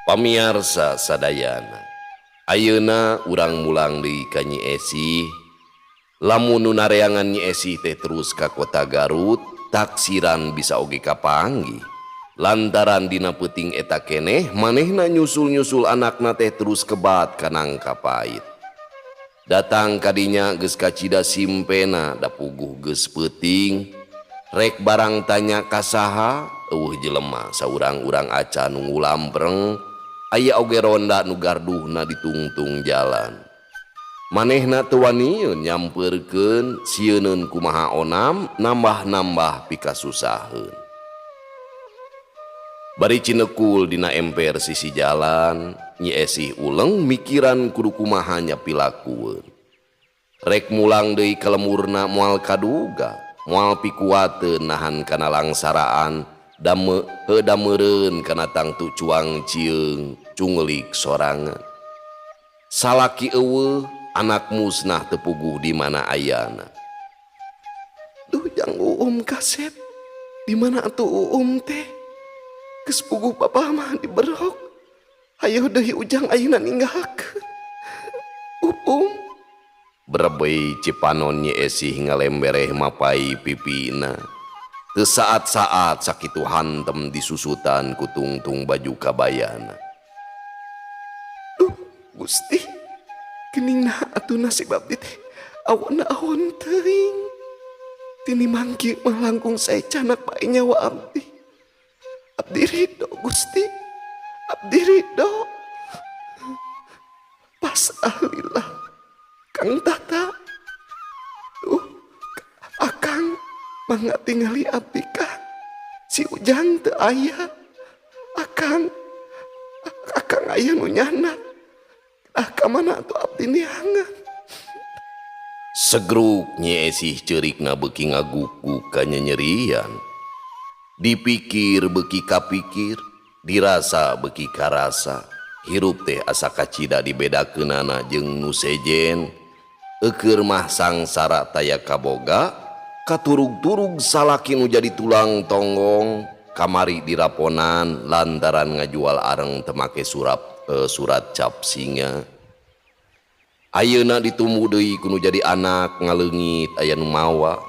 Pamiarsa sadayana, ayeuna urang mulang deui ka Nyi Esi. Lamun nu nareangan Nyi Esi teh terus ka kota Garut, taksiran bisa oge kapanggih. Lantaran dina peuting eta keneh manehna nyusul-nyusul anakna teh terus kebat ka Nangka Pait. Datang kadinya geus kacida simpena da puguh geus peuting, rek barang tanya ka saha, eueuh jelema saurang-urang acan nu ngulampreng. Aya oge ronda nu garduhna di tungtung jalan. Manehna teu wanieun nyampeurkeun sieuneun kumaha onam nambah-nambah pikasusaheun. Bari cinekul dina emper sisi jalan, Nyi Esih uleng mikiran kudu kumaha nyapilakueun. Rek mulang deui ka lemurna moal kaduga, moal pikuateun nahan kana langsaraan. Dameureun kana tangtu cuang cieung cunglik sorangan. Salaki eueuh anak musnah teu puguh di mana ayana. Duh jang kasep, di mana atuh teh? Geus puguh papa mah diberok. Hayu deui ujang ayeuna ninggalkeun. Berebei cipanon Nyi Esih ngalembereh mapai pipina. Teu saat-saat sakitu hantem disusutan ku tungtung baju kabayana. Duh Gusti, geuning naha atuh nasib abdi teh awon teuing. Tini mangki mah langkung sae canak bae nyawa abdi. Abdi ridho Gusti, abdi ridho. Pasalillah Kang Tata. Akang mangga tingali abdi kah si ujang teu aya. Akang aya nu nyana. Kamana atuh abdi niangan. Segruk Nyi Esih ceurikna beuki ngagukguk ka nyenyerian. Dipikir beuki kapikir, dirasa beuki karasa. Hirup teh asa kacida dibedakeunana jeung nu sejen. Eukeur mah sangsara taya kaboga, katurug-turug salaki nu jadi tulang tonggong, kamari diraponan lantaran ngajual areng teu make surat cap singa. Ayeuna ditumbuh deui ku nu jadi anak ngaleungit aya nu mawa.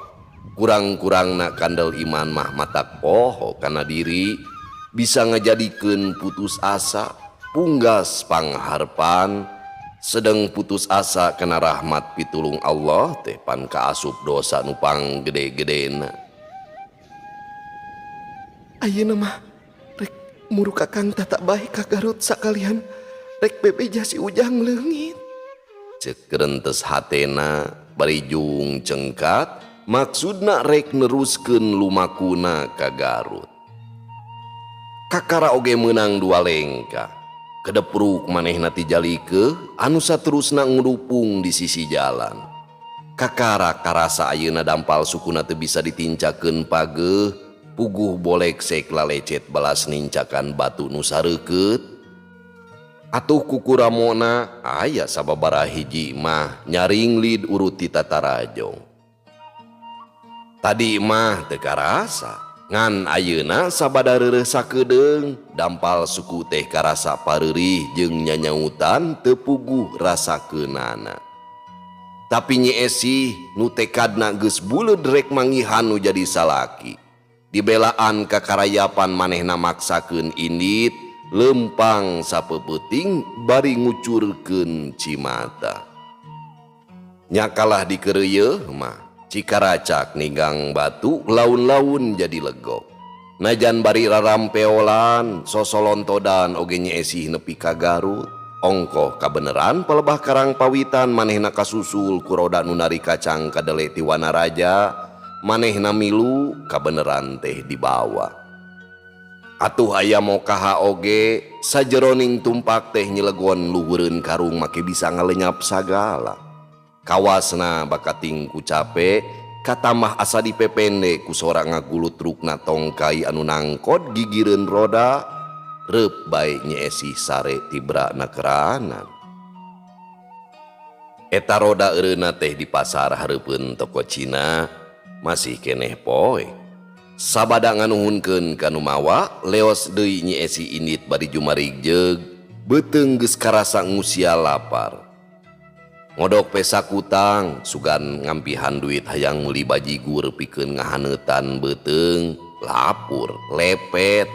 Kurang-kurangna kandel iman mah matak poho kana diri, bisa ngajadikeun putus asa, punggas pangharpan, sedang putus asa kena rahmat pitulung Allah teh pan kaasup dosa nu panggede-gedena. Ayeuna mah rek muru ka Kang Tata bae ka Garut sakalian rek bebeja si ujang leungit. Ceuk rentes hatena bari jung cengkat, maksudna rek neruskeun lumakuna ka Garut. Kakara oge meunang dua lengka. Kedepruk manehna ti jalikeun anu saterusna ngurupung di sisi jalan. Kakara karasa ayeuna dampal sukuna teu bisa ditincakeun pageuh, puguh bolek sek lalecet balas nincakan batu nu sareukeut. Atuh kukuramona aya sababaraha hiji mah nyaring lid urut ti Tatarajong. Tadi mah teu karasa, Ngan ayeuna sabada reureuh sakedeung dampal suku teh karasa pareurih jeung nyanyautan teu puguh rasakeunana. Tapi Nyi Esi nu tekadna geus buleud rek manggihan nu jadi salaki. Dibelaan kakarayapan manehna maksakeun indit lempang sapeupeting bari ngucurkeun cimata. Nya kalah dikeureuyeun mah Cikaracak ninggang batu laun-laun jadi legok. Najan bari rarampeolan sosolontodan oge Nyi Esi nepi ka Garut. Ongkoh kabeneran pelebah karang pawitan manehna kasusul ku roda nu nari kacang kadele ti Wanaraja, manehna milu kabeneran teh dibawa. Atuh aya mokaha oge sajeroning tumpak teh nyelegon luhureun karung make bisa ngalenyap sagala. Kawasna bakating ku capek katambah asa dipepende ku sora ngagulut trukna tongkai anu nangkot gigireun roda. Reup bae Nyi Esi sare tibrakna keranan. Eta roda eureuna teh di pasar hareupeun toko Cina masih keneh poe. Sabada nganuhunkeun ka nu mawa leos deui Nyi Esi indit bari jumarig jeug beuteung geus karasa ngusia lapar. Ngodok pesa kutang sugan ngampihan duit hayang meuli bajigur pikeun ngahaneutan beuteung lapur lepet.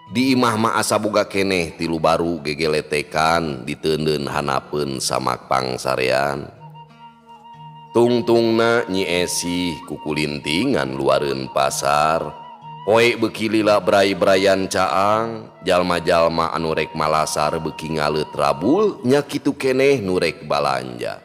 Di imah mah asa boga keneh tilu baru gegeletekan diteundeun hanapeun samak pangsarean. Tungtungna Nyi Esi kukulintingan luareun pasar. Poe beuki lila bray-brayan caang, jalma-jalma anu rek malasar beuki ngaleut rabul nya kitu keneh nu rek balanja.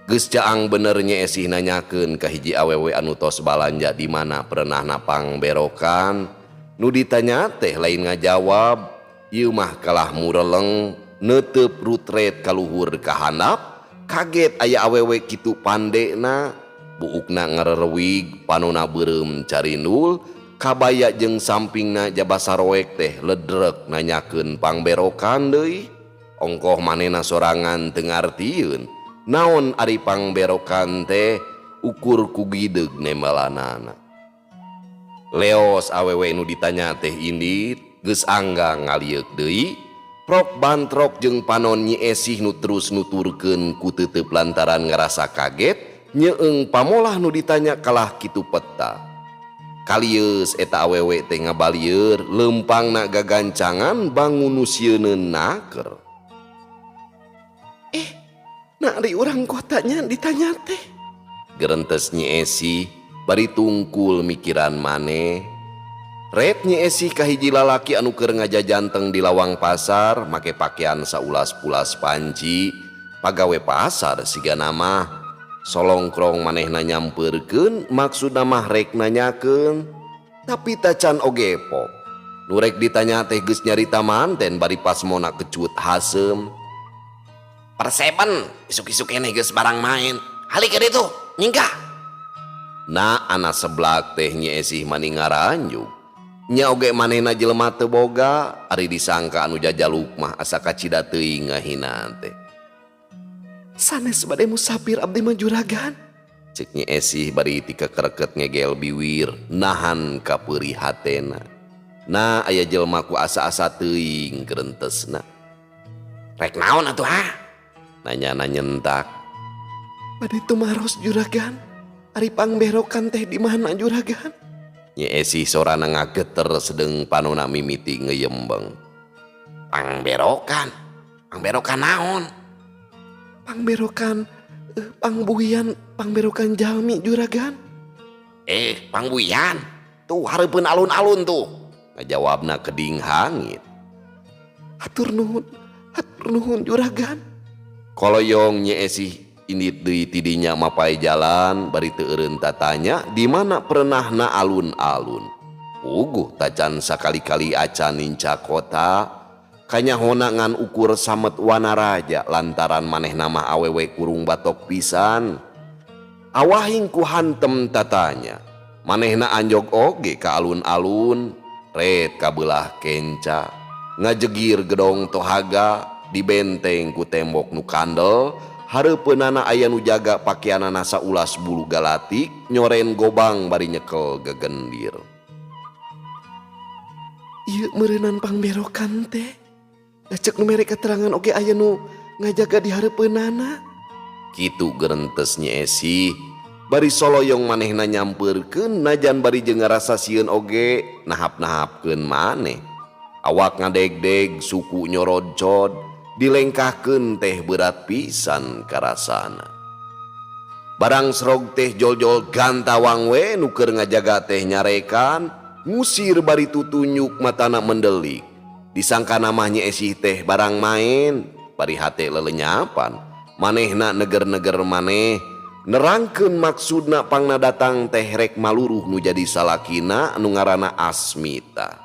Geus caang bener Nyi Esi nanyakeun ka hiji awewe anu tos balanja di mana perenahna pangberokan. Nu ditanya teh lain ngajawab, ieu mah kalah mureleng neuteup rutret kaluhur ka handap, kaget aya awewe kitu pandena, buukna ngarerewig panonna beureum carindul, kabaya jeung sampingna jaba saroek teh ledrek nanyakeun pangberokan deui. Ongkoh manehna sorangan teu ngartieun naon ari pangberokan teh ukur ku gideug nembalanana. Leos awewe nu ditanya teh indit geus angga ngalieuk deui, prok bantrok jeung panon Nyi Esi nu terus nuturkeun ku teuteup lantaran ngarasa kaget nyeung pamolah nu ditanya kalah kitu peta. Kalieus eta awewe teh ngabalieur lempangna gagancangan bangun usieunneun naker. Nak di urang kotanya ditanya teh. Gerentes Nyi Esi bari tungkul mikiran maneh. Ret Nyi Esi kahiji lalaki anu keur ngajajanteng di lawang pasar make pakean saulas-pulas panci pagawe pasar siga nama. Solongkrong manehna nyampeurkeun maksudna mah rek nanyakeun tapi tacan oge pok. Nu rek ditanya teh geus nyarita manten bari pas mona kecut haseum. Perseben isuk-isuk ini geus barang main. Halik ka ditu, nyingkah. Na anak seblak teh Nyi Esi mani ngaranjuk. Nya oge manehna jelema teu boga, ari disangka anu jajaluk mah asa kacida teuing ngahina teh. Sanes bade musafir abdi mah juragan. Cek Nyi Esi bari ti kekereket ngegel biwir nahan ka peurih hatena. Na aya jelema ku asa-asa teuing gerentesna. Rek naon atuh ha? Nanyana nyentak. Bade tumaros juragan. Ari pangberokan teh di mana juragan? Nyi Esi sorana ngageter sedeng panonna mimiti ngeyembeng. Pangberokan? Pangberokan naon? Pangberokan pangbuhian pangberokan jalmi juragan. Pangbuhian? Tuh hareupeun alun-alun tuh. Ngajawabna keding hangit. Hatur nuhun juragan. Koloyong Nyi Esi indit deui tidinya mapai jalan bari teu eureun tatanya di mana perenahna alun-alun. Puguh tacan sakali-kali acan ninca kota kanyahona ngan ukur samet Wanaraja lantaran manehna mah awewe kurung batok pisan. Awahing ku hantem tatanya manehna anjog oge ka alun-alun ret kabelah kenca ngajegir gedong tohaga dibenteng ku tembok nu kandel. Hareupeunana aya nu jaga pakaianana saulas bulu galatik nyoren gobang bari nyekel gegendir. Iya merenan pangberokan teh. Cek nu mere keterangan oge aya nu ngajaga di hareupeunana. Kitu gerentes Nyi Esi. Bari soloyong manehna nyampeurkeun najan bari jeung ngarasa sieun oge nahap-nahapkeun maneh. Awak ngadeg-deg suku nyorodcod dilengkahkeun teh berat pisan karasana. Barang serog teh jol-jol gantawang we nu keur ngajaga teh nyarekan ngusir bari tutunyuk matana mendelik. Disangka nama Nyi Esi teh barang main bari hate lelenyapan manehna neger-neger maneh nerangkeun maksudna pangna datang teh rek maluruh nu jadi salakina anu ngaranna Asmita.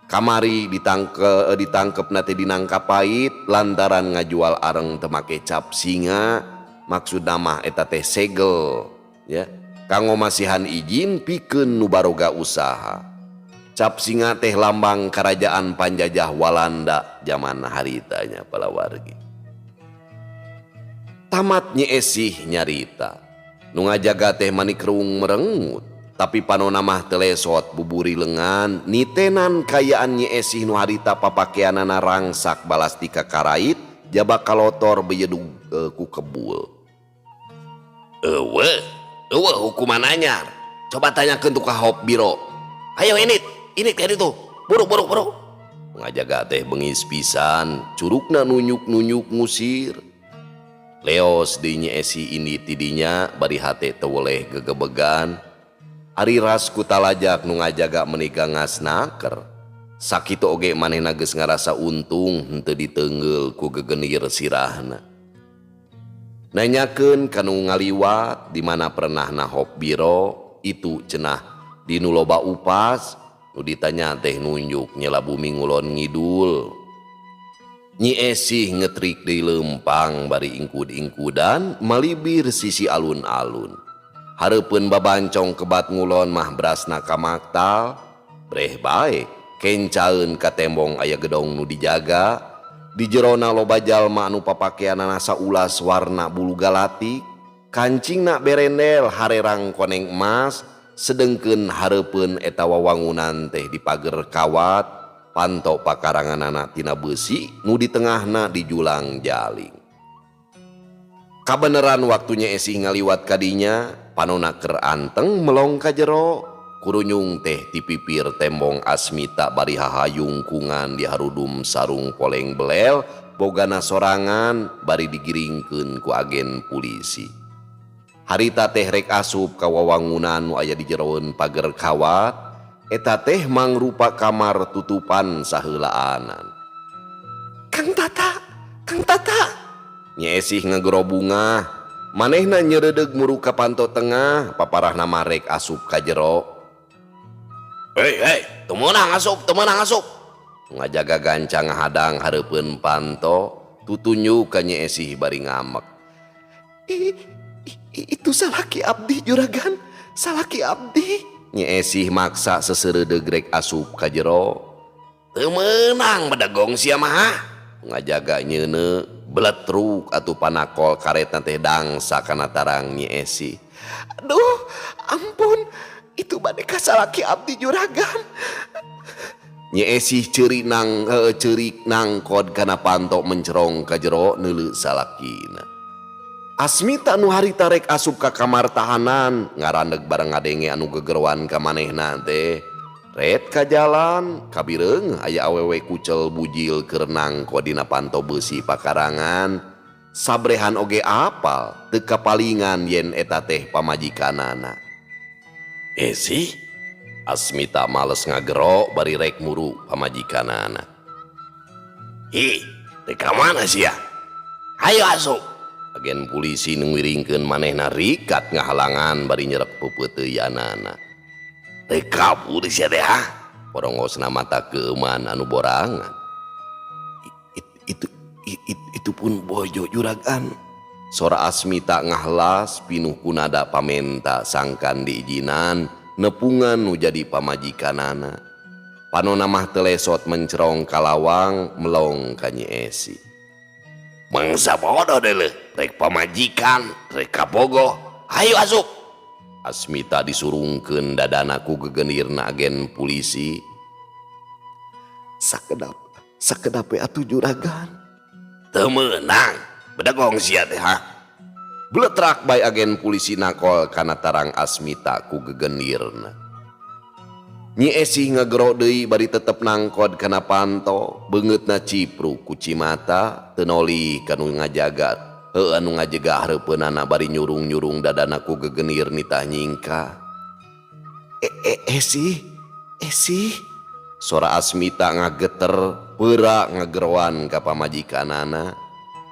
Kamari ditangkep nate dinangka pait lantaran ngajual areng teu make cap singa, maksudna mah eta teh segel ya. Kanggo masihan izin pikeun nu baroga usaha. Cap singa teh lambang kerajaan panjajah Walanda zaman haritanya palawargi. Tamat Nyi Esi nyarita. Nu ngajaga teh manikreung merengut. Tapi panonna mah telesot buburi lengan. Nitenan kayaan Nyi Esi nu harita papakeanana rangsak balas ti karait. Jaba kalotor bejedug ku kebul. Eueuh hukuman anyar. Coba tanyakeun tu ka Hop Biro. Ayo ini kayak itu. Buru. Ngajaga teh bengis pisan. Curugna nunyuk-nunyuk ngusir. Leos di Nyi Esi ini tidinya bari hate teweleh gegebegan. Ari ras kutalajak nu ngajaga menika ngasnaker. Sakitu oge manehna geus ngarasa untung henteu diteungeul ku gegenir sirahna. Nanyakeun kanu ngaliwat di mana pernahna Hop Biro itu cenah di nu loba upas nu ditanya teh nunjuk nyela bumi ngulon ngidul. Nyi Esi ngetrik di lempang bari ingkud-ingkudan malibir sisi alun-alun. Hareupeun babancong kebat ngulon mah berasna ka maktal. Breh bae kencaeun ka tembong aya gedong nu dijaga. Di jerona loba jalma anu papakeanana saulas warna bulu galatik. Kancingna berendel harerang koneng emas. Sedengkeun hareupeun eta wawangunan teh di pager kawat. Panto pakaranganana tina besi nu di tengahna dijulang jaling. Kabeneran waktunya Esi ngaliwat kadinya, panonna keur anteng melong ka jero. Kurunyung teh ti pipir tembong Asmita bari hahayung kungan di harudum sarung poleng belel bogana sorangan bari digiringkeun ku agen polisi. Harita teh rek asup ka wawangunan nu aya di jeroeun pager kawat. Eta teh mangrupa kamar tutupan saheulaanan. Kang Tata. Nyi Esi ngagerobungah. Manehna nyeredeg muru ka panto tengah, paparahna mah rek asup ka jero. Hei, teu meunang asup. Ngajaga gancang hadang hareupeun panto, tutunjuk ka Nyi Esi bari ngamek. Itu salaki abdi juragan, salaki abdi. Nyi Esi maksa seseureudeg rek asup ka jero. Teu meunang bedegong sia mah. Ngajaga nyeuneu beletruk atuh panakol karetna teh dangsa kana tarang Nyi Esi. Aduh, ampun. Itu bade ka salaki abdi juragan. Nyi Esi ceurik nangkod kana panto mencerong ka jero neuleuh salakina. Asmita nu harita rek asup ka kamar tahanan ngarandeg bareng ngadenge anu gegeruan ka manehna teh. Ret ka jalan kabireung aya awewe kucel bujil keur nangko dina panto besi pakarangan. Sabrehan oge apal teu kapalingan yen eta teh pamajikanana. Esi? Asmita males ngagero bari rek muru pamajikanana. Teu ka mana sia? Ayo asup. Agen polisi ngiringkeun manehna rikat ngahalangan bari nyerep pepeuteuyanana. Teu kabur sia teh ha. Porongosna mata keuman anu borangan. Itu pun bojo juragan. Sora Asmita ngahlas pinuh kunada pamenta sangkan diijinan nepungan nu jadi pamajikanana. Panonna mah telesot mencerong kalawang melong ka Nyi Esi. Mangsa bodoh deuleuh, rek pamajikan, rek kabogoh. Ayo asup. Asmita disurungkeun dadana ku gegenirna agen polisi. sakedap we atuh juragan. Temenang, bedegong sia teh ha. Beletrak bae agen polisi nakol kana tarang Asmita ku gegenirna. Nyi Esi ngagero deui bari tetep nangkod kana panto, beungeutna cipru ku Cimata, teu noli kanu ngajaga, anu ngajegah hareupeunana bari nyurung-nyurung dadana ku gegenir nitah nyingka. Esi, Sora Asmita ngageter, peurak ngageroan ka pamajikanana.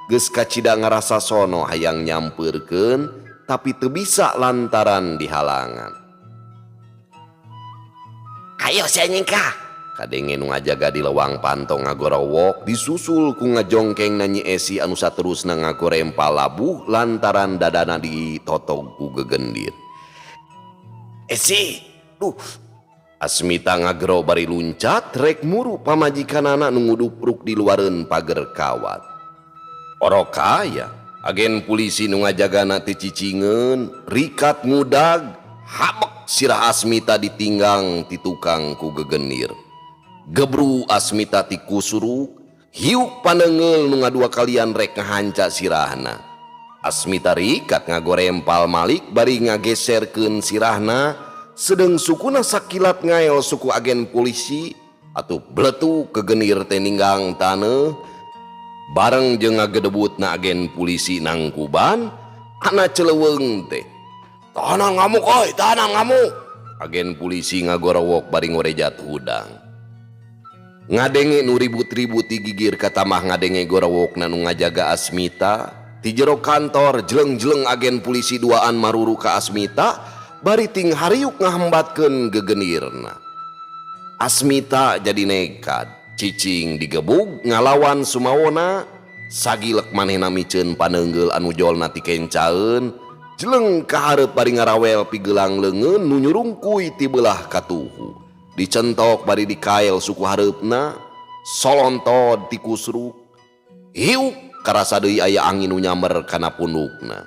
Geus kacida ngarasa sono hayang nyampeurkeun, tapi teu bisa lantaran dihalangan. Ayo sia nyingka. Kadenge nu ngajaga di lewang panto ngagorowok disusul ku ngajongkeng Nyi Esi anu saterusna ngagorempal labuh lantaran dadana ditotog ku gegendir. Esi, duh, Asmita ngagero bari luncat rek muru pamajikanana nu ngudupruk di luareun pager kawat. Orokaya agen polisi nu ngajagana teu cicingeun rikat ngudag habek sirah Asmita ditinggang ti tukang ku gegenir. Gebru Asmita ti kusuruk hiuk paneungeul nu ngadua kalian rek ngahanca sirahna. Asmita rikat ngagorempal malik bari ngageserkeun sirahna, sedeng sukuna sakilat ngael suku agen polisi atuh bletu kegenir teh ninggang taneuh. Bareng jeung ngagedebutna agen polisi nangkuban, ana celeuweung teh. tahanan ngamuk oi, tahanan ngamuk. Agen polisi ngagorowok bari ngorejat hudang. Ngadenge nu ribut-ribut di gigir katamah ngadenge gorowokna nu ngajaga Asmita. Ti jero kantor jeleng-jeleng agen polisi duaan maruru ka Asmita, bari ting hariuk ngahambatkeun gegenirna. Asmita jadi nekat, cicing digebug ngalawan sumawona, sagilek manehna miceun paneunggel anu jolna ti kencaeun, jeleng ka hareup bari ngarawel pigelang leungeun nu nyurungkuy ti beulah katuhu. Dicentok bari dikael suku hareupna, solontod ti kusruk. Hiuk karasa deui aya angin nu nyamer kana pundukna.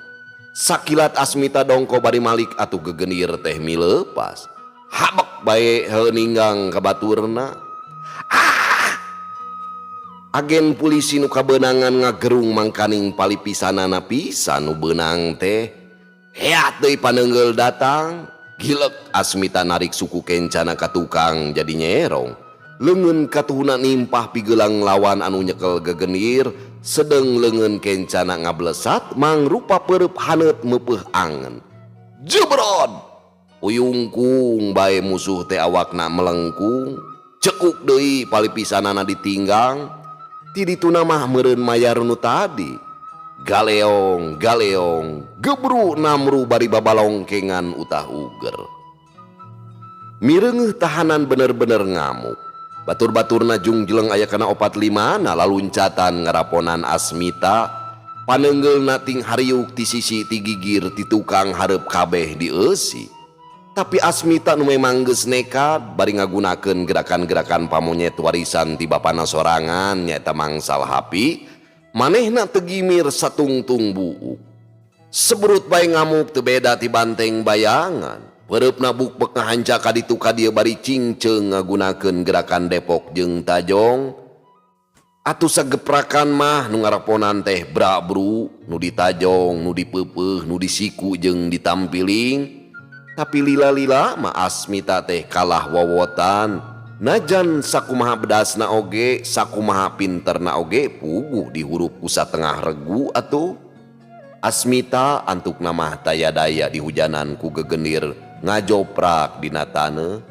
Sakilat Asmita dongko bari malik atuh gegenir teh mileupas. Habek bae heuninggang ka baturna. Agen polisi nu kabeunangan ngagerung mangkaning palipisanana pisan nu beunang teh. Heat deui paneunggel datang, gilek Asmita narik suku kencana ka tukang jadi nyerong. Leungeun katuhuna nimpah pigelang lawan anu nyekel gegenir, sedeng leungeun kencana ngablesat mangrupa peureub haneut meupeuh angen. Jebrod! Uyungkung bae musuh teh awakna melengkung, cekuk deui palipisanana ditinggang. Ti dituna mah meureun mayar nu tadi. Galeong, gebru namru bari babalongkengan utah uger. Mireungeuh tahanan bener-bener ngamuk. Batur-baturna jungjeleng aya kana 45 na laluncatan ngaraponan Asmita. Paneunggeulna ting hariuk ti sisi ti gigir ti tukang hareup kabeh dieusi. Tapi Asmita nu memang geus nekat bari ngagunakeun gerakan-gerakan pamonyet warisan ti bapana sorangan nyaeta mangsal hapi, manehna teu gimir satungtung buuk. Seberut bae ngamuk teu beda ti banteng bayangan. Peureupna bukbek ngahanca ka ditu ka dieu bari cingceung ngagunakeun gerakan depok jeung tajong. Atuh sageprakan mah nu ngaraponan teh bra-bru, nu ditajong, nu dipeupeuh, nu disiku jeung ditampiling. Tapi lila-lila mah Asmita teh kalah wawotan. Najan sakumaha bedasna oge, sakumaha pinterna oge puguh dihurup ku satengah regu atuh. Asmita antuk namah taya-daya dihujanan ku gegenir ngajoprak dina taneuh.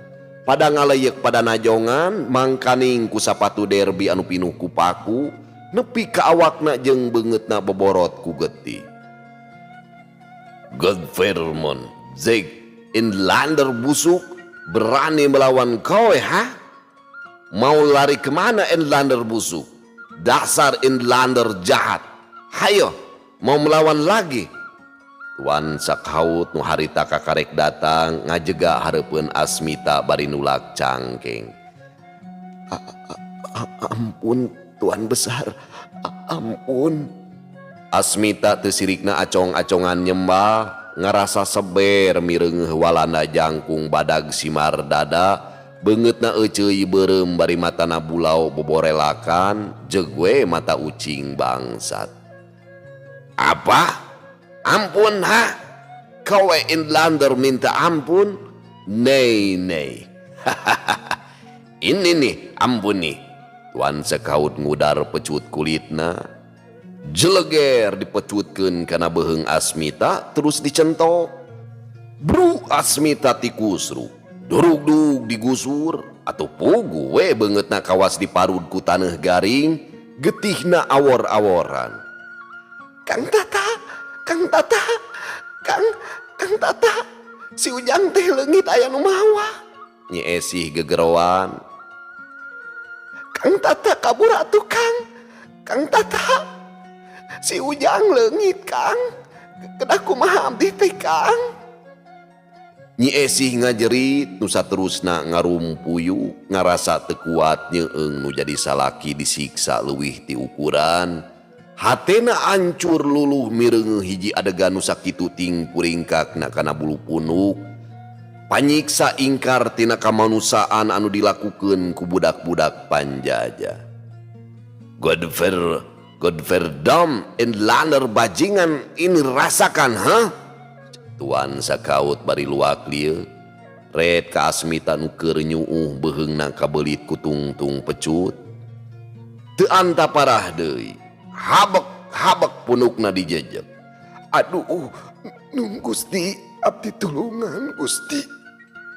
Pada ngaleuyek pada najongan mangkaning ku sapatu derby anu pinuh ku paku, nepi ka awakna jeung beungeutna boborot ku getih. Godvermon, Zeg Inlander busuk, berani melawan kau ha? Mau lari kemana Inlander busuk? Dasar Inlander jahat. Hayo, mau melawan lagi? Tuan sakhaut nu harita kakarek datang ngajega hareupeun Asmita bari nulak cangkeng. Ampun Tuan besar, ampun. Asmita teu sirikna acong-acongan nyembah, ngarasa seber mireungeuh walanda jangkung badag simar dada, Beungeutna euceuy beureum bari matana bulau boborelakan jeug we mata ucing bangsat. Apa? Ampun ha? Kau Inlander minta ampun? Nei nei. Ini nih ampun nih. Tuan sekaut ngudar pecut kulitna. Jeleger dipecutkeun kana beheung Asmita terus dicentok. Bru Asmita ti kusru. Durug-dug digusur atuh pugu we beungeutna kawas diparud ku taneuh garing, getihna awor-aworan. Kang Tata, Kang Tata, Kang Tata, si Ujang teh leungit aya nu mawa. Nyi Esih gegeroan. Kang Tata kabur atuh Kang Tata, si Ujang leungit Kang, kedah kumaha abdi teh Kang. Nyi Esih ngajerit nu saterusna ngarumpuyu ngarasa teu kuat nyeung nu jadi salaki disiksa leuwih ti ukuran. Hatena ancur luluh mireungeuh hiji adegan nu sakitu ting puringkakna kana bulu punuk. Panyiksa ingkar tina kamanusaan anu dilakukeun ku budak-budak panjajah. Godverdam Inlander bajingan ini rasakan ha? Tuan sakaut bari luak lieu. Red ka Asmita nu keur nyuuh beheungna kabelit ku tungtung pecut. Teu anta parah deui. Habek punukna dijejeg. Aduh, nun Gusti, abdi tulungan Gusti.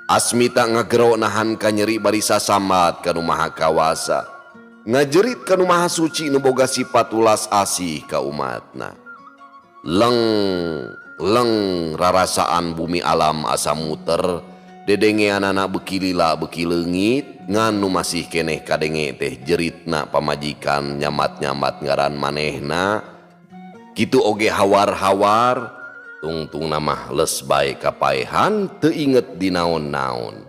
Asmita ngagero nahan ka nyeri bari sasambat kanu maha kawasa. Ngajerit kanu maha suci nu boga sifat ulas asih ka umatna. Leng rarasaan bumi alam asa muter. Dedengeanana beuki lila beuki leungit. Nganu masih keneh kadenge teh jeritna pamajikan nyamat-nyamat ngaran manehna. Kitu oge hawar-hawar. Tungtungna mah les bae kapaehan teu inget di naon-naon.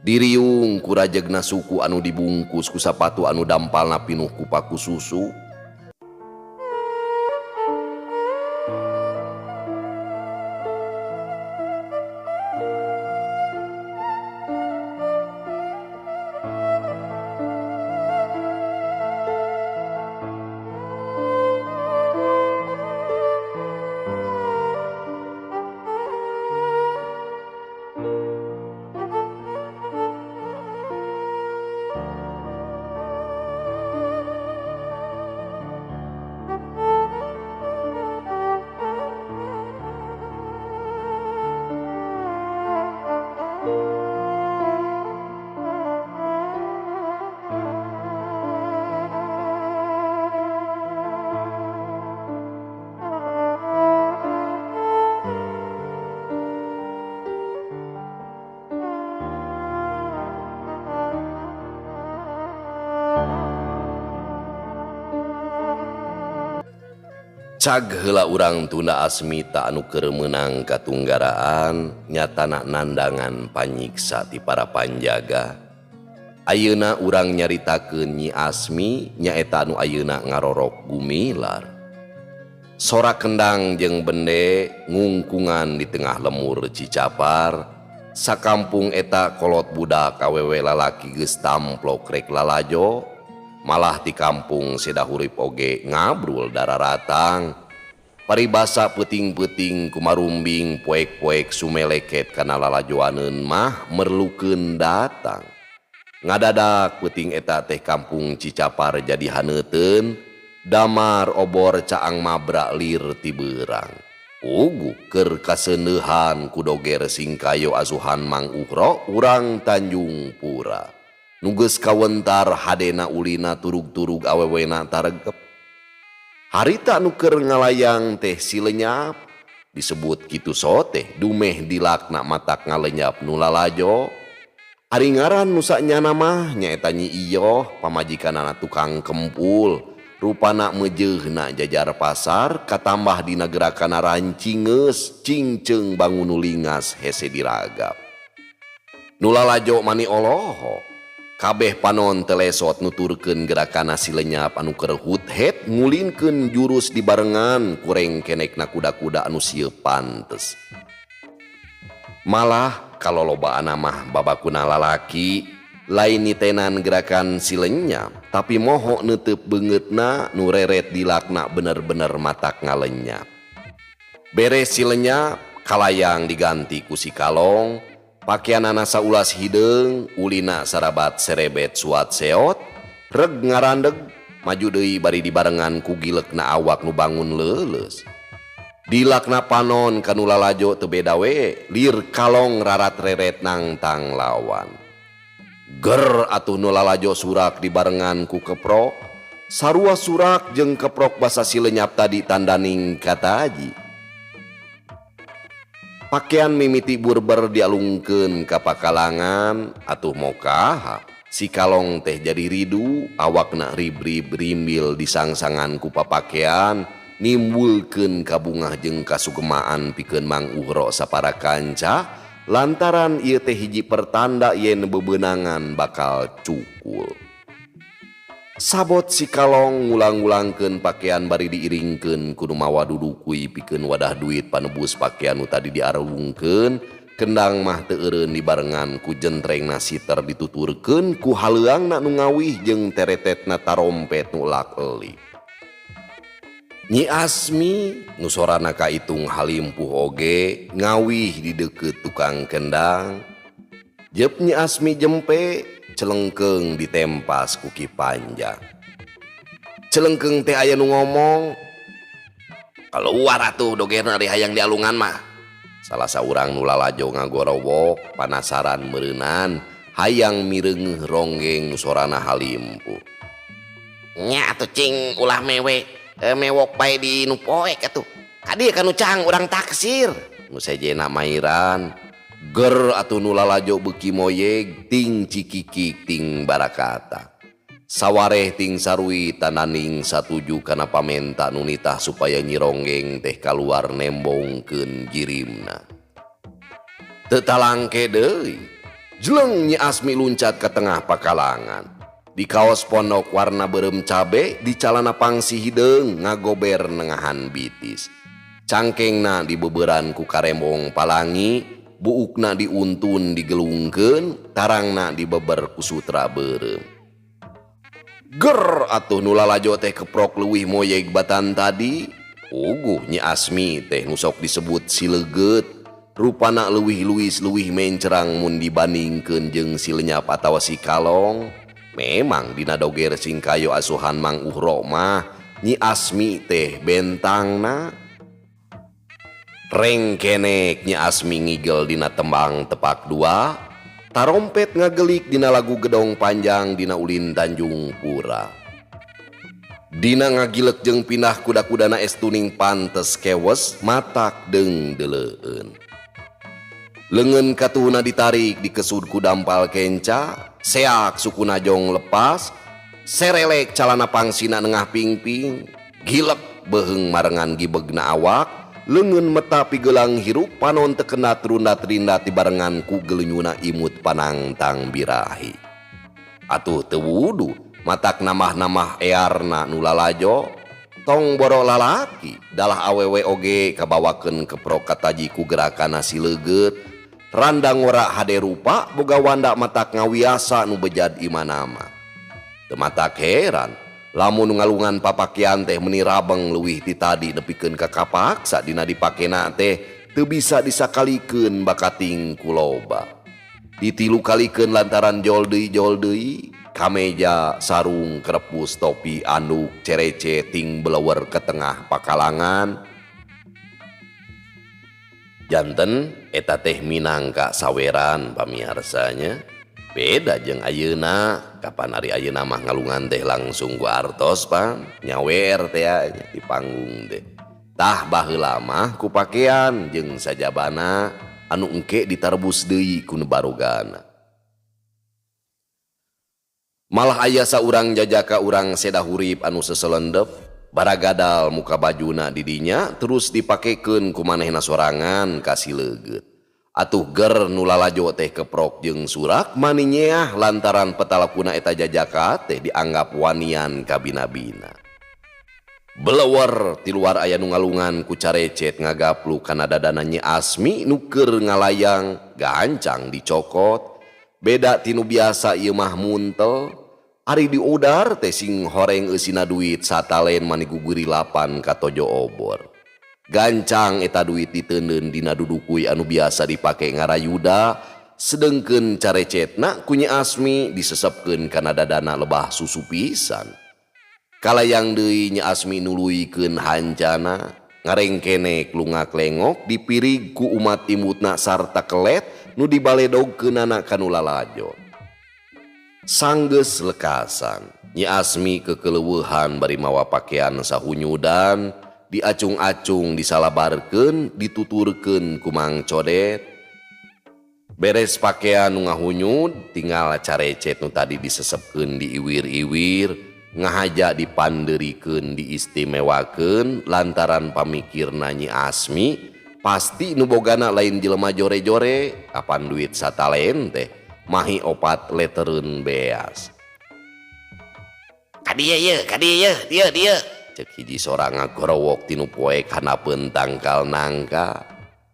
Diriung ku rajegna suku anu dibungkus ku sapatu anu dampalna pinuh ku paku susu. Cag heula urang tunda Asmita anu keur meunang katunggaraan nyatana nandangan panyiksa ti para panjaga. Ayeuna urang nyaritakeun Nyi Asmi nyaeta anu ayeuna ngarorok gumilar. Sorak kendang jeung bende ngungkungan di tengah lemur Cicapar. Sakampung eta kolot budak awewe lalaki geus tamplok rek lalajo. Malah di kampung seda hurip oge ngabrul dararatang. Paribasa peuting-peuting kumarumbing poek-poek sumeleket kana lalajoaneun mah merlukeun datang. Ngadadak peuting eta teh kampung Cicapar jadi haneuteun. Damar obor caang mabra lir ti beurang. Ugu keur kaseuneuhan ku doger singkayo asuhan Mang Uhro urang Tanjung Pura. Nugeus kawentar hadena ulina turug-turug awewena taregep. Harita nu keur ngalayang teh silenyap disebut kitu soteh dumeh dilakna matak ngalenyap nu lalajo. Ari ngaran nu sanyana mah nyaeta Nyi Iyoh pamajikanana tukang kempul. Rupana mejeehna jajar pasar katambah dina gerakana rancingeus cingceung bangun nu lingas hese diragap. Nu lalajo mani oloho. Kabeh panon telesot nuturkeun gerakana silenyap anu keur hut-het ngulinkeun jurus dibarengan kureng kenekna kuda-kuda anu sieu pantes. Malah kalolobana mah babakuna lalaki lain nitenan gerakan silenyap, tapi moho neuteup beungeutna nu reret dilakna bener-bener matak ngalenyap. Beres silenyap, kalayang diganti ku si Kalong, pakaianana saulas hideung, ulina sarabat serebet suat seot, reg ngarandeg, maju deui bari dibarengan ku gilekna awak nu bangun leuleus. Dilakna panon kanu lalajo teu beda we, lir Kalong rarat reret nangtang lawan. Ger atuh nu lalajo surak dibarengan ku keprok, sarua surak jeung keprok basa silenyap tadi tandaning kataji. Pakaian mimiti burber dialungkeun ka pakalangan, atuh mokaha si Kalong teh jadi ridu, awakna rib-rib rimbil disangsangan ku papakean, nimbulkeun kabungah jeung kasugemaan pikeun Mang Uhro sapara kanca, lantaran ieu teh hiji pertanda yen bebeunangan bakal cukul. Sabot si Kalong ngulang-ulangkeun pakaian bari diiringkeun ku nu mawa dudukui pikeun wadah duit panebus pakaian nu tadi diarungkeun, kendang mah teu eureun dibarengan ku jentrengna siter dituturkeun ku haleuangna nu ngawih jeung teretetna tarompet nu ulak-elik. Nyi Asmi nu sorana kaitung halimpuh oge ngawih di deukeut tukang kendang. Jep Nyi Asmi jempe celengkeung ditempas ku Ki Panjang. Celengkeung teh aya nu ngomong, "Kaluar atuh dogerna ari hayang dialungan mah." Salah saurang nu lalajo ngagorowok panasaran meureunan hayang mireungeuh ronggeng nu sorana halimpuh. "Nya atuh cing ulah mewok bae di nu poek atuh. Kadieu kan nu cang urang taksir." Nu sejena mairan, ger atuh nu lalajo beuki moyeg ting cikikik ting barakata. Sawareh ting sarui tananing satuju kana pamenta nu nitah supaya Nyi Ronggeng teh kaluar nembongkeun girimna. Teu talangke deui, jeleng Nyi Asmi luncat ka tengah pakalangan. Di kaos pondok warna beureum cabe, di calana pangsi hideung ngagober nengahan bitis. Cangkengna dibeuberan ku karembong palangi, buukna diuntun digelungkeun, tarangna dibeber ku sutra beureum. Ger atuh nu lalajo teh keprok leuwih moyeg batan tadi, uguh Nyi Asmi teh nu sok disebut sileugeut, rupana leuwih luis leuwih mencerang mun dibandingkeun jeung silenyap atawa si Kalong. Memang dina doger singkayo asuhan Mang Uhro mah Nyi Asmi teh bentangna. Reng kenek Nyi Asmi ngigel dina tembang tepak dua, tarompet ngagelik dina lagu Gedong Panjang dina ulin Tanjung Pura. Dina ngagilek jeung pindah kuda-kudana estuning pantes kewes matak deung deleueun. Leungeun katuhna ditarik dikesud ku dampal kenca, seak sukuna jong lepas, serelek calana pangsina nengah pingping, gilek beheung marengan gibegna awak, leungeun meta pigelang hirup panon teu kenat rundat-rindat dibarengan ku geulenyuna imut panangtang birahi. Atuh teu wudu matak namah-namah earna nu lalajo, tong boro lalaki dalah awewe oge kabawakeun keprok kataji ku gerakanna sileugeut. Randang ora hade rupa boga wanda matak ngawiasa nu bejad imanama. Teu matak heran lamun ngalungan papakean teh meuni rabeng leuwih ti tadi nepikeun ka kapaksa dina dipakena teh teu bisa disakalikeun bakating ku loba. Ditilu kalikeun lantaran jol deui kameja sarung krepus topi anduk cerece ting beleuwer ke tengah pakalangan. Janten eta teh minangka saweran pamiarsanya, beda jeung ayeuna. Kapan ari ayeuna mah ngalungan teh langsung ku artos pam nyawer teh di panggung teh. Tah baheula mah ku pakean jeung sajabana anu engke ditarbus deui ku nu barogana. Malah aya saurang jajaka urang seda hurip anu seselendep, baragadal muka bajuna didinya terus dipakekeun ku manehna sorangan ka sileugeut. Atuh ger nu lalajo teh keprok jeung surak maninyeah lantaran petalapuna eta jajaka teh dianggap wanian kabina-bina. Beleuwer ti luar aya nu ngalungan ku carecet ngagaplu kana dadana Nyi Asmi nu keur ngalayang gancang dicokot. Beda tinu biasa ieu mah muntel, ari diudar teh sing horeng eusina duit satalen maniguguri 8 ka 7 obor. Gancang eta duit diteundeun dina dudukui anu biasa dipake ngarayuda, sedengkeun carecetna ku Nyi Asmi disesepkeun kana dadana lebah susu pisan. Kalayang deui Nyi Asmi nuluykeun hancana, ngarengkenek lunga-klengok dipirig ku umat imutna sarta kelet nu dibaledogkeunana kanu lalajo. Sanggeus lekasan, Nyi Asmi kekeleuweuhan bari mawa pakean sahunyudan, diacung-acung disalabarkeun, dituturkeun ku Mang Codet. Beres pakaian nu ngahunyud, tinggal carecet nu tadi disesepkeun diiwir-iwir, ngahaja dipandeurikeun diistimewakeun lantaran pamikirna Nyi Asmi pasti nu bogana lain jelema jore-jore, apan duit satalen teh mahi 4 letereun beas. Kadieu ye, dia. Cek hiji sorang ngagorowok tinu poek hanapeun tangkal nangka.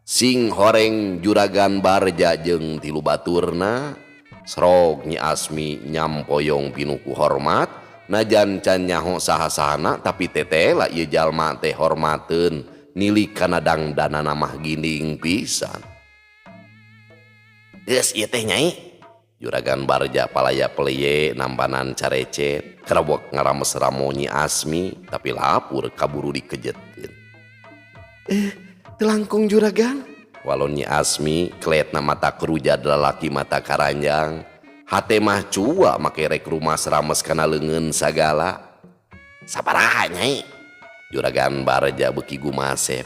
Sing horeng Juragan Barja jeung 3 baturna, srog Nyi Asmi nyampoyong pinuku hormat, najan can nyaho saha-sahana tapi tetela ieu jalma teh hormateun nilik kana dangdanana mah ginding pisan. Geus ieu teh Nyai. Juragan Barja palaya peleye nampanan carecet, kerebok ngarames ramo Nyi Asmi tapi lapur kaburu dikejetkeun. Telangkung juragan. Walau Nyi Asmi kletna mata kerujad lalaki mata karanjang, hate mah cua make rek rumas rames kana leungeun sagala. Sabaraha Nyai? Juragan Barja beuki gumasep.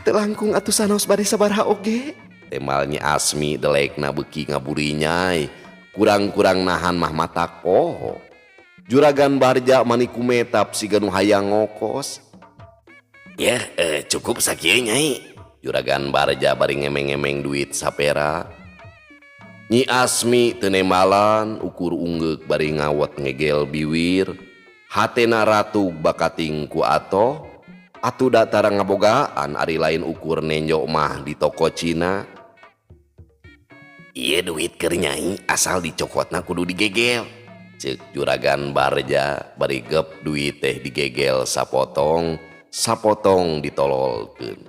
Telangkung atuh sanos bade sabaraha oge. Temal Nyi Asmi delekna beuki ngaburi Nyai, kurang-kurang nahan mah mata poho. Juragan Barja maniku metap siga nu hayang ngokos. Ya, cukup sakieu Nyai. Juragan Barja bari ngemeng-ngemeng duit sapera. Nyi Asmi teu nembalan ukur ungeuk bari ngawet ngegel biwir. Hatena ratug bakating ku atoh, atuh datara ngabogaan ari lain ukur nenjok mah di toko Cina. Ieu duit keur Nyai, asal dicokotna kudu digegel. Ceuk Juragan Barja bari gep duit teh digegel sapotong ditololkeun.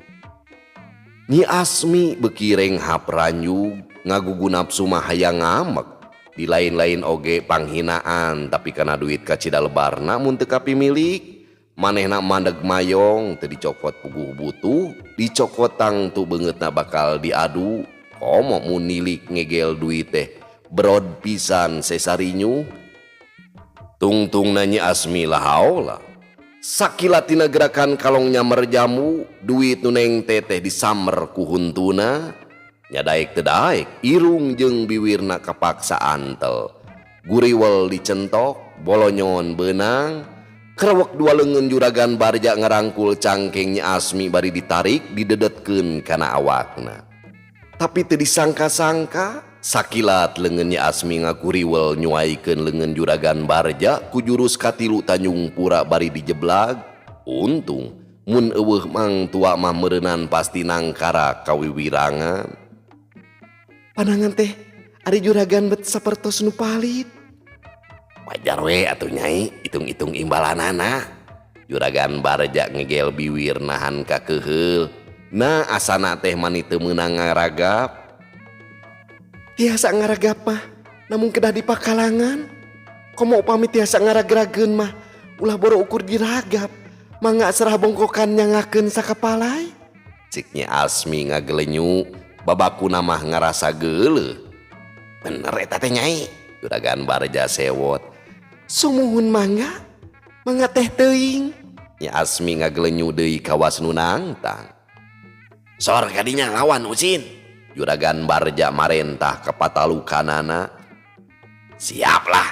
Nyi Asmi beuki renghap ranjug, ngagugu nafsu mah hayang ngamek. Di lain-lain oge panghinaan, tapi kana duit kacida lebarna mun teu kapimilik, manehna mandeg mayong teu dicokot puguh butuh, dicokot tangtu beungeutna bakal diadu. Komo mun nilik ngegel duit teh berod pisan sesarinyu. Tungtungna Nyi Asmi lahaula. Sakila tina gerakan kalong nyamer jamu, duit nu neng teteh disamer ku huntuna, nyadaek teu daek irung jeung biwirna kapaksa antel. Guriwel dicentok, bolonyon beunang, krewek 2 leungeun Juragan Barja ngarangkul cangkeng Nyi Asmi bari ditarik didedetkeun kana awakna. Tapi teu disangka-sangka, sakilat leungeun Nyi Asmi ngaguriwel nyuaikeun leungeun Juragan Barja ku jurus katilu Tanjung Pura bari dijeblag. Untung mun eueuh Mang tua mah meureunan pasti nangkara kawiwirangan. Panangan teh ari juragan bet sapertos nu palit. Wajar we atuh Nyai, hitung-hitung imbalanana. Juragan Barja ngegel biwir nahan ka keuheul. Nah asana teh mani teu meunang ngaragap. Tiasa ngaragap mah, namun kedah di pakalangan. Komo pamit tiasa ngaragrageun mah, ulah boro ukur diragap. Mangga serah bongkokan nyangakeun sakapalai. Cik Nyi Asmi ngagelenyu, babakuna mah ngarasa geuleuh. Bener eta teh Nyai. Juragan Barja sewot. Sumuhun mangga teh teuing. Nyi Asmi ngagelenyu deui kawas nu nangtang. Sor kadinya lawan Usin. Juragan Barja marentah ka patalukanana. Siaplah.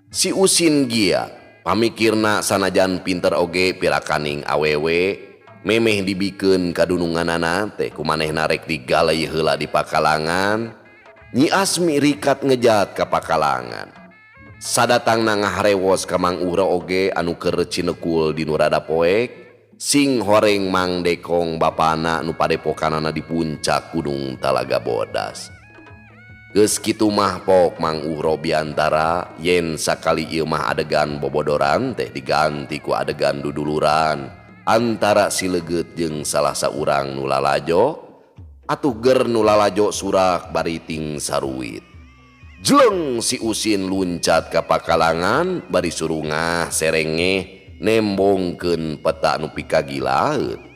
Si Usin gia pamikirna sanajan pinter oge pirakaning awewe, memeh dibikeun kadununganana teh kumanehna rek digalai heula di pakalangan. Nyi Asmi rikat ngejat ka pakalangan. Sadatangna ngaharewos ka Mang Uhra oge anu keur cinekul di nu rada poek. Sing horeng Mang Dekong bapana nu padepokanana di puncak Gunung Talaga Bodas. Geus kitu mah pok Mang Uhro biantara yen sakali ieu mah adegan bobodoran teh diganti ku adegan duduluran antara si Leget jeung salah saurang nu lalajo atuh ger nu lalajo surak bari ting saruit. Jeleng si Usin luncat ka pakalangan bari surungah serenge nembongkeun peta nu pikagilaeut.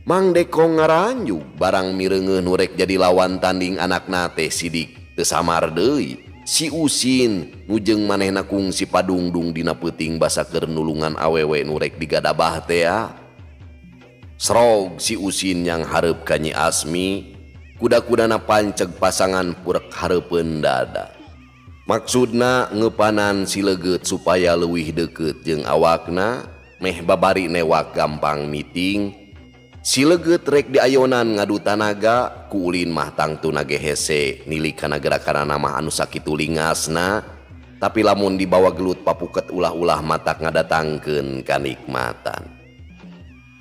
Mang Dekong ngaranjuk barang mireungeuh nu rek jadi lawan tanding anakna teh sidik teu samar deui. Si Usin nu jeung manehna kungsi padungdung dina peuting basa keur nulungan awewe nu rek digadabah teh. Srog si Usin yang hareup ka Nyi Asmi, kuda-kudana panceg pasangan purek hareupeun dada. Maksudna ngeupanan si Leget supaya leuwih deukeut jeung awakna, meh babari newak gampang meeting. Si Leget rek diayonan ngadu tanaga ku ulin mah tangtuna ge hese nilik kana gerakanana mah anu sakitu lingasna, tapi lamun dibawa gelut papuket ulah-ulah matak ngadatangkeun kanikmatan.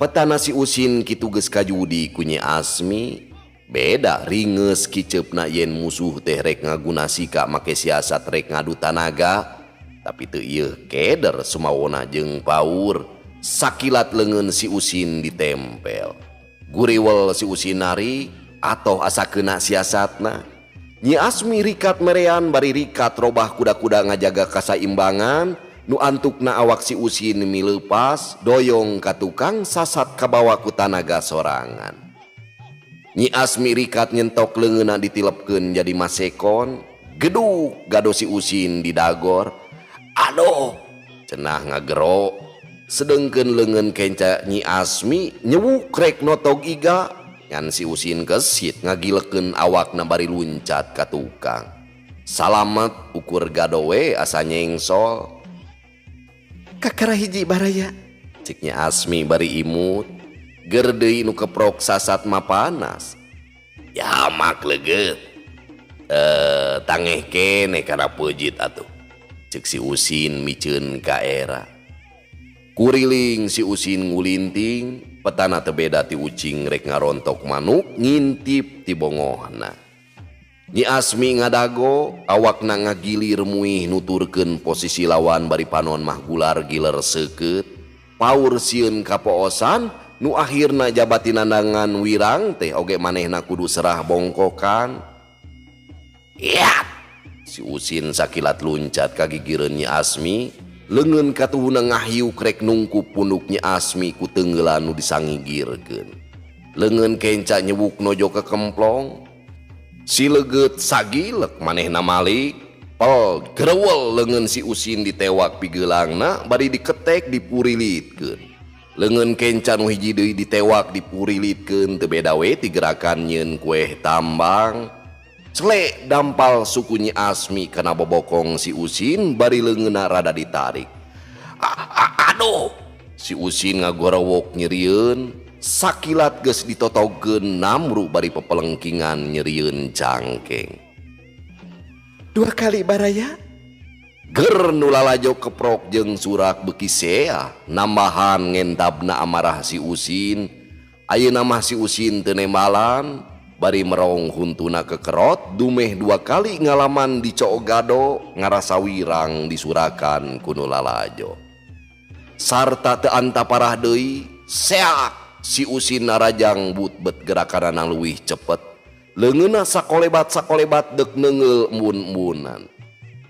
Petana si Usin kitu geus kajudi ku Nyi Asmi, beda ringeus kiceupna yen musuh teh rek ngaguna sika make siasat rek ngadu tanaga, tapi teu ieu keder sumawona jeung paur. Sakilat leungeun si Usin ditempel. Guriwel si Usin nari atoh asa keuna siasatna. Nyi Asmi rikat merean bari rikat robah kuda-kuda ngajaga kasaimbangan nu antukna awak si Usin mileupas doyong ka tukang sasat kabawa ku tanaga sorangan. Nyi Asmi rikat nyentok leungeunna ditilepkeun jadi masekon. Gedug gado si Usin didagor. Aduh cenah ngagero. Sedengkeun leungeun kenca Nyi Asmi nyewuk rek notog iga ngan si Usin gesit ngagilekeun awakna bari luncat ka tukang. Salamet ukur gado we asa nyengsol. Kakara hiji baraya, Cik Nyi Asmi bari imut. Ger deui nu keprok sasat mah panas. Ya mak Leget. Tangeh kene kana peujit atuh. Cek si Usin miceun ka era. Kuriling si Usin ngulinting, petana teu beda ti ucing rek ngarontok manuk ngintip ti bongohna. Nyi Asmi ngadago, awakna ngagilir muih nuturkeun posisi lawan bari panon mah gular giler seukeut. Paur sieun kapoosan nu akhirna jabati nandangan wirang teh oge manehna kudu serah bongkokan. Ya, si Usin sakilat luncat ka gigireun Nyi Asmi. Leungeun katuhuna ngahiuk rek nungkup punduk Nyi Asmi ku teunggelan nu disanggigirkeun. Leungeun kenca nyewuk nojo ke kemplong. Si Leget sagilek manehna malik. Pel grewel leungeun si Usin ditewak pigeulangna bari diketek dipurilitkeun. Leungeun kenca nu hiji deui ditewak dipurilitkeun teu beda we ti gerakan nyieun kueh tambang. Celek dampal suku Nyi Asmi kana bobokong si Usin bari leungeunna rada ditarik. Aduh, si Usin ngagorowok nyerieun, sakilat geus ditotogkeun namru bari pepelengkingan nyerieun cangkeng. 2 kali baraya, Ger nu lalajo keprok jeung surak beuki sea nambahan ngentabna amarah si Usin. Ayeuna mah si Usin teu nembalan. Bari merong huntuna kekerot dumeh 2 kali ngalaman di Coogado ngarasa wirang disurakan kuno lalajo. Sarta teu anta parah deui, seak si Usin narajang butbet gerakanana leuwih cepet. Leungeunna sakolebat-sakolebat deuk neungeul embun-embunan.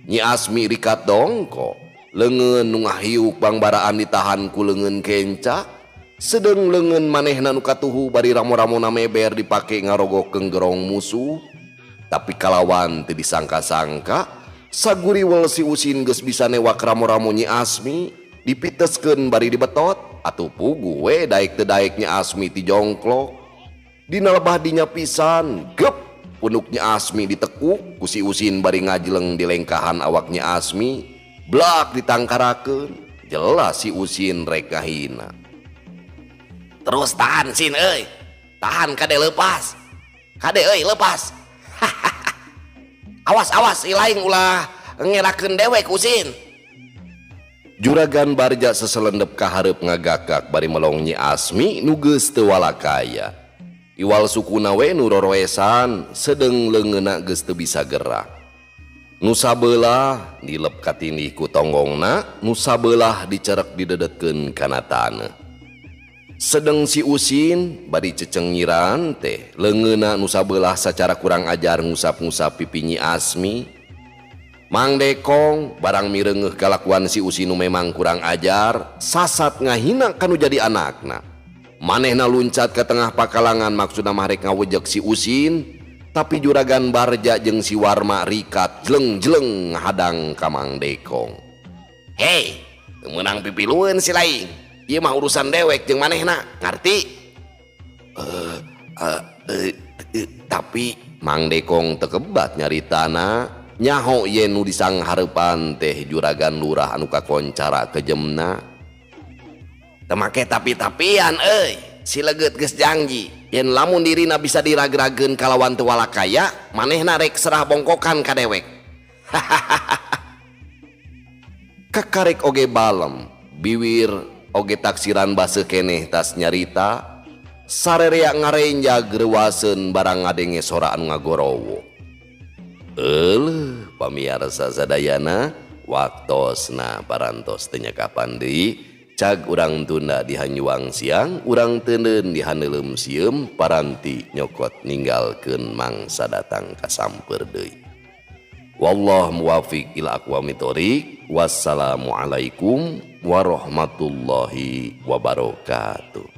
Nyi Asmi rikat dongko, leungeun nu ngahiuk bangbaraan ditahan ku leungeun kenca. Sedeng leungeun manehna nu katuhu bari ramo-ramona meber dipake ngarogokeun gerong musuh. Tapi kalawan teu disangka-sangka, saguriwel si Usin geus bisa newak ramo-ramo Nyi Asmi, dipiteskeun bari dibetot, atuh pugu we daek teu daek Nyi Asmi ti jongklok. Dina lebah dinya pisan, gep punduk Nyi Asmi ditekuk ku si Usin bari ngajleng di lengkahan awak Nyi Asmi, blak ditangkarakeun. Jelas si Usin rek ngahina. Terus tahan Sin euy. Tahan kade leupas. Kade euy leupas. Awas ilaing ulah ngerakeun dewek Usin. Juragan Barja seselendep ka hareup ngagakak bari melong Nyi Asmi nu geus teu walakaya. Iwal sukuna we nu roroesan sedeng leungeuna geus teu bisa gerak. Nu sabelah dilep katindih ku tonggongna, nu sabelah dicerek didedetkeun kana taneuh. Sedeng si Usin bari cecengiran teh leungeuna nu sabelah sacara kurang ajar ngusap-ngusap pipi Nyi Asmi. Mang Dekong barang mireungeuh kalakuan si Usin nu memang kurang ajar, sasat ngahina kanu jadi anakna. Manehna luncat ke tengah pakalangan maksudna mah rek ngawejek si Usin, tapi juragan Barja jeung si Warma rikat jeleng-jeleng hadang ka Mang Dekong. Hei, meunang pipilueun si laing. Ieu mah urusan dewek jeung manehna, ngarti? Tapi Mang Dekong tekebat nyaritana, nyaho ye nu disanghareupan teh juragan lurah anu kakoncara kejemna. Teu make tapi-tapian si leget geus janji yen lamun dirina bisa dirag-rageun kalawan teu walakaya, manehna rek serah bongkokan ka dewek. Kakarek oge balem, biwir oge taksiran baseuh keneh tas nyarita, sarerea ngarenjag reuaseun barang ngadenge sora anu ngagorowo. Euleuh pamiarsa sadayana, waktosna parantos teu nyakapan deui. Cag urang tunda di Hanyuang siang, urang teuneun di Haneuleum sieum, paranti nyokot ninggalkeun mangsa datang kasamper deui. Wallahu muwaffiq ila aqwamit thoriq. Wassalamualaikum warahmatullahi wabarakatuh.